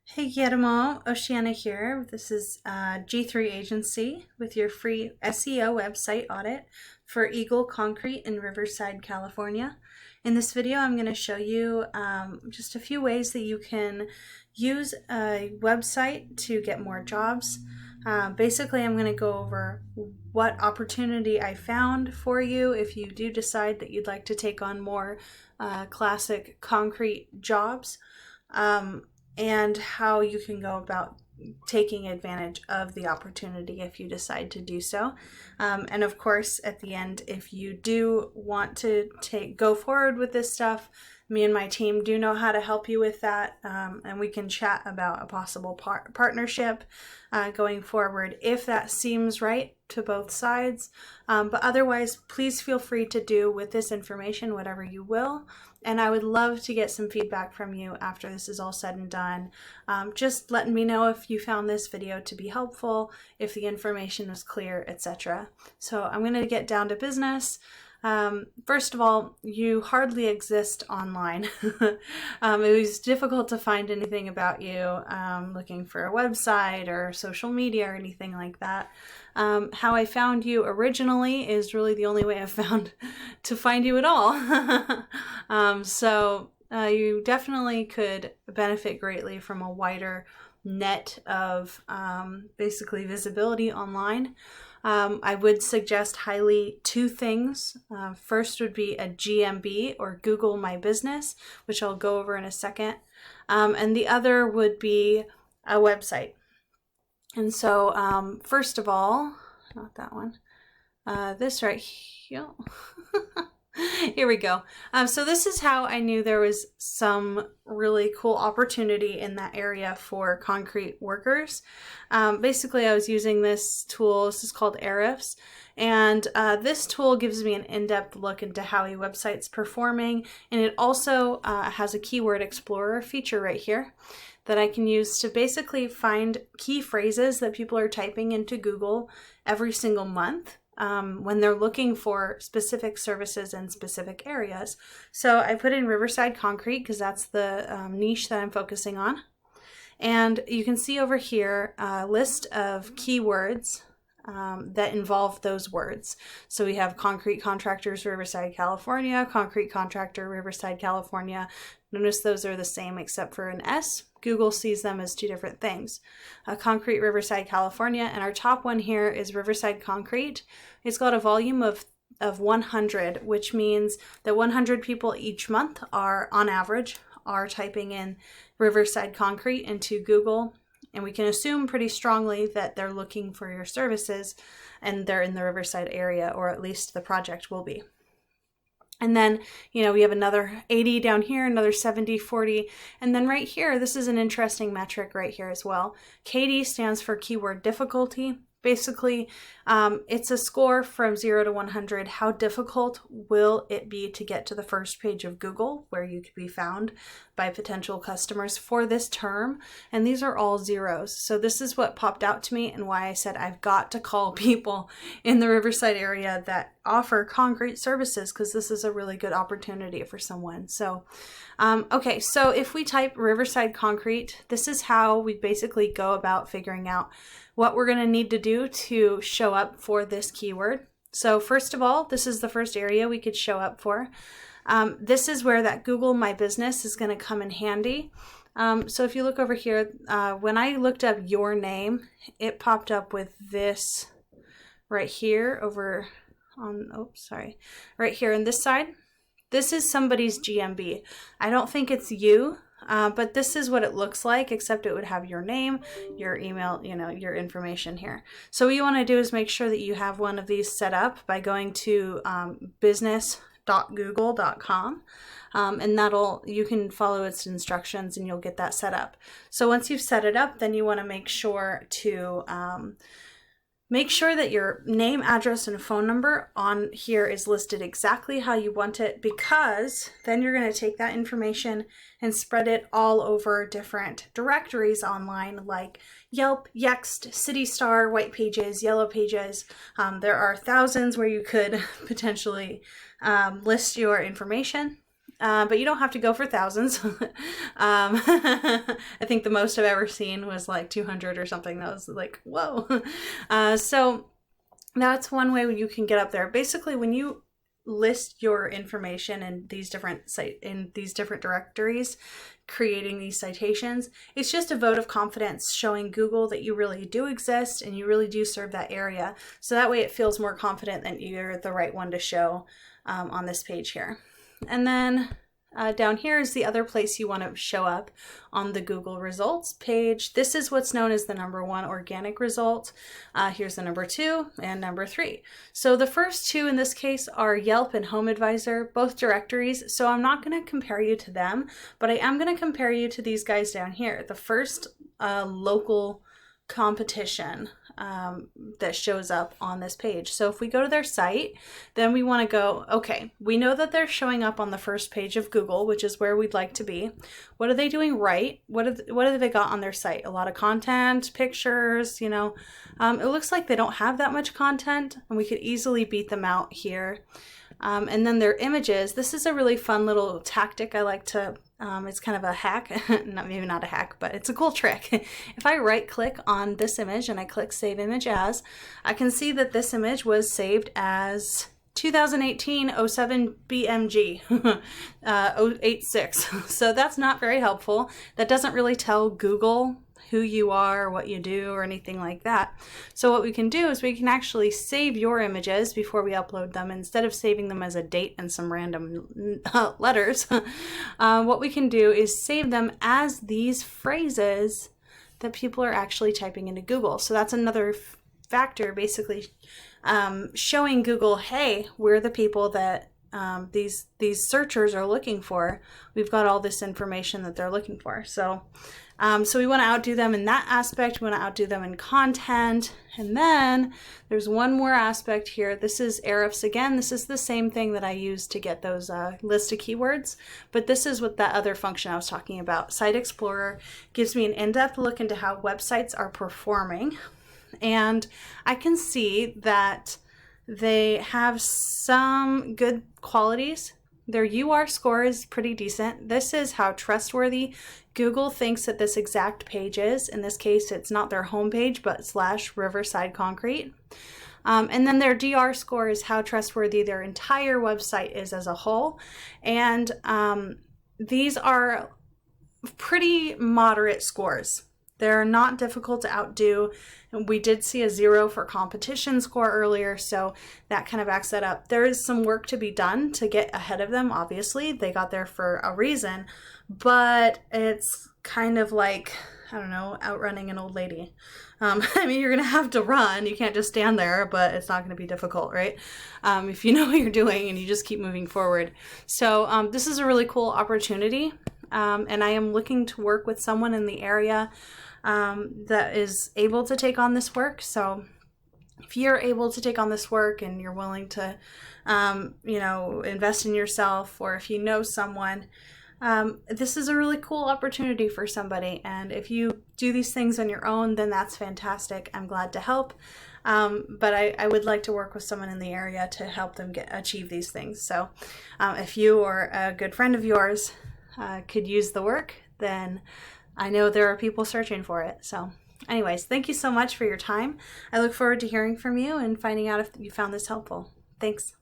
Hey Guillermo, Oceana here. This is G3 Agency with your free SEO website audit for Eagle Concrete in Riverside, California. In this video, I'm going to show you just a few ways that you can use a website to get more jobs. Basically, I'm going to go over what opportunity I found for you if you do decide that you'd like to take on more classic concrete jobs. And how you can go about taking advantage of the opportunity if you decide to do so. And of course, at the end, if you do want to go forward with this stuff, me and my team do know how to help you with that, and we can chat about a possible partnership going forward if that seems right to both sides. But otherwise, please feel free to do with this information whatever you will. And I would love to get some feedback from you after this is all said and done. Just letting me know if you found this video to be helpful, if the information was clear, etc. So I'm going to get down to business. First of all, you hardly exist online. It was difficult to find anything about you, looking for a website or social media or anything like that. How I found you originally is really the only way I've found to find you at all. So you definitely could benefit greatly from a wider net of basically visibility online. I would suggest highly two things. First would be a GMB or Google My Business, which I'll go over in a second. And the other would be a website. And so first of all, not that one, this right here. Here we go. So this is how I knew there was some really cool opportunity in that area for concrete workers. Basically, I was using this tool. This is called Ahrefs. And this tool gives me an in-depth look into how a website's performing. And it also has a keyword explorer feature right here that I can use to basically find key phrases that people are typing into Google every single month when they're looking for specific services in specific areas. So I put in Riverside Concrete because that's the niche that I'm focusing on. And you can see over here a list of keywords that involve those words. So we have concrete contractors, Riverside, California, concrete contractor, Riverside, California. Notice those are the same except for an S. Google sees them as two different things. Concrete, Riverside, California, and our top one here is Riverside Concrete. It's got a volume of 100, which means that 100 people each month are, on average, are typing in Riverside Concrete into Google. And we can assume pretty strongly that they're looking for your services and they're in the Riverside area, or at least the project will be. And then, we have another 80 down here, another 70, 40. And then right here, this is an interesting metric right here as well. KD stands for keyword difficulty. Basically, it's a score from 0 to 100. How difficult will it be to get to the first page of Google where you could be found by potential customers for this term? And these are all zeros. So this is what popped out to me and why I said I've got to call people in the Riverside area that offer concrete services, because this is a really good opportunity for someone. So, okay, so if we type Riverside Concrete, this is how we basically go about figuring out what we're going to need to do to show up for this keyword. So first of all, this is the first area we could show up for. This is where that Google My Business is going to come in handy. So if you look over here, when I looked up your name, it popped up with this right here over on, right here on this side. This is somebody's GMB. I don't think it's you. But this is what it looks like, except it would have your name, your email, your information here. So what you want to do is make sure that you have one of these set up by going to business.google.com, and you can follow its instructions and you'll get that set up. So once you've set it up, then you want to make sure that your name, address, and phone number on here is listed exactly how you want it, because then you're going to take that information and spread it all over different directories online like Yelp, Yext, CityStar, White Pages, Yellow Pages. There are thousands where you could potentially list your information. but you don't have to go for thousands. I think the most I've ever seen was like 200 or something. That was like, whoa. So that's one way you can get up there. Basically, when you list your information in these different directories, creating these citations, it's just a vote of confidence showing Google that you really do exist and you really do serve that area. So that way it feels more confident that you're the right one to show on this page here. And then down here is the other place you want to show up on the Google results page. This is what's known as the #1 organic result. Here's the #2 and #3. So the first two in this case are Yelp and Home Advisor, both directories. So I'm not going to compare you to them, but I am going to compare you to these guys down here. The first local competition that shows up on this page. So if we go to their site, then we want to go, okay, we know that they're showing up on the first page of Google, which is where we'd like to be. What are they doing right? What have they got on their site? A lot of content, pictures, you know. It looks like they don't have that much content, and we could easily beat them out here. And then their images. This is a really fun little tactic I like to, it's kind of a hack, maybe not a hack, but it's a cool trick. If I right click on this image and I click Save Image As, I can see that this image was saved as 2018 07 BMG 086. So that's not very helpful. That doesn't really tell Google who you are, or what you do, or anything like that. So what we can do is we can actually save your images before we upload them. Instead of saving them as a date and some random letters, what we can do is save them as these phrases that people are actually typing into Google. So that's another factor, basically showing Google, hey, we're the people that these searchers are looking for. We've got all this information that they're looking for. So we want to outdo them in that aspect. We want to outdo them in content. And then there's one more aspect here. This is Ahrefs again. This is the same thing that I used to get those list of keywords, but this is what that other function I was talking about. Site Explorer gives me an in-depth look into how websites are performing. And I can see that they have some good qualities. Their UR score is pretty decent. This is how trustworthy Google thinks that this exact page is. In this case, it's not their homepage, but /Riverside Concrete. And then their DR score is how trustworthy their entire website is as a whole. And these are pretty moderate scores. They're not difficult to outdo. We did see a 0 for competition score earlier, so that kind of backs that up. There is some work to be done to get ahead of them, obviously. They got there for a reason, but it's kind of like, I don't know, outrunning an old lady. I mean, you're going to have to run. You can't just stand there, but it's not going to be difficult, right? If you know what you're doing and you just keep moving forward. So this is a really cool opportunity, and I am looking to work with someone in the area that is able to take on this work. So if you're able to take on this work and you're willing to, you know, invest in yourself, or if you know someone, this is a really cool opportunity for somebody. And if you do these things on your own, then that's fantastic. I'm glad to help. But I would like to work with someone in the area to help them achieve these things. So if you or a good friend of yours could use the work, then I know there are people searching for it. So anyways, thank you so much for your time. I look forward to hearing from you and finding out if you found this helpful. Thanks.